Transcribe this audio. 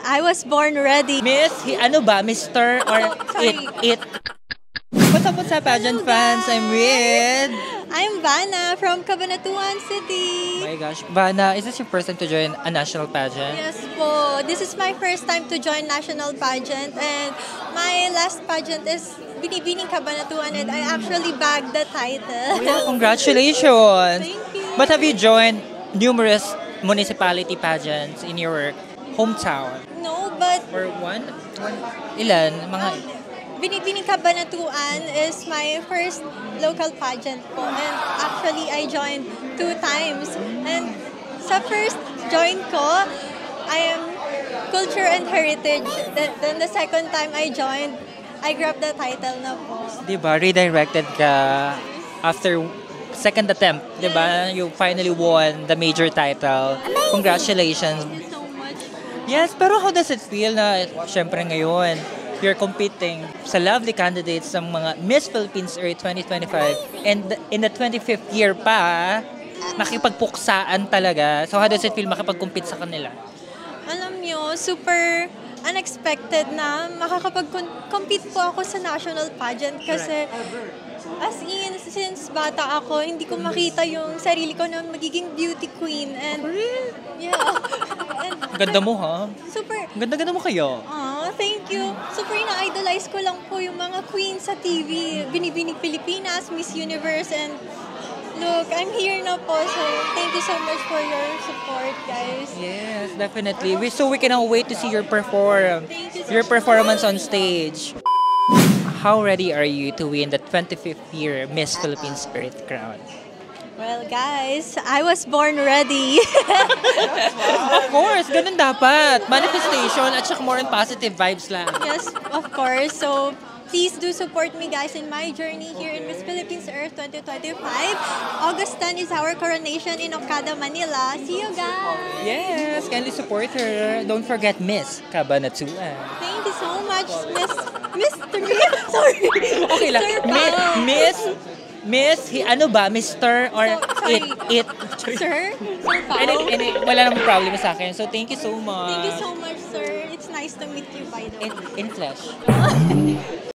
I was born ready. Miss, ano ba? Mr. or it? What's up, pageant fans? I'm with... I'm Vanna from Cabanatuan City. Oh my gosh. Vanna, is this your first time to join a national pageant? Yes po. This is my first time to join national pageant and my last pageant is Binibining Cabanatuan and I actually bagged the title. Yeah, congratulations! Thank you. But have you joined numerous municipality pageants in your hometown? No, but Or one? Ilan? Mga... Binibining Cabanatuan is my first local pageant po. And actually, I joined 2 times. And sa first join ko, I am Culture and Heritage. Then the second time I joined, I grabbed the title na po. Diba, redirected ka after second attempt, diba? You finally won the major title. Congratulations. Thank you so much. Yes, pero how does it feel na, syempre ngayon, you're competing sa lovely candidates ng mga Miss Philippines Earth 2025 and in the 25th year pa, nakipagpuksaan talaga. So how does it feel makipag-compete sa kanila? Alam nyo, super unexpected na makakapag-compete po ako sa national pageant kasi as in, since bata ako, hindi ko makita yung sarili ko na magiging beauty queen and yeah. And, Ganda mo ha? super, Ganda-ganda mo kayo. thank you. Super na-idolize ko lang po yung mga queens sa TV. Binibining Pilipinas, Miss Universe, and look, I'm here na po. So, thank you so much for your support, guys. Yes, definitely. So we cannot wait to see your performance on stage. How ready are you to win the 25th year Miss Philippines Earth crown? Well, guys, I was born ready. Of course, ganun dapat. Manifestation at saka more on positive vibes lang. Yes, of course. So, please do support me, guys, in my journey here in Miss Philippines Earth 2025. August 10 is our coronation in Okada, Manila. See you guys! Yes, kindly support her. Don't forget Miss Cabanatuan. Thank you so much, Mr. Sorry. Okay lang. Sir Pao. Miss, ano ba? Mr. or Sorry. it? Sir Pao. Wala namang problem sa akin. So thank you so much. Thank you so much, sir. It's nice to meet you, by the way. In flesh.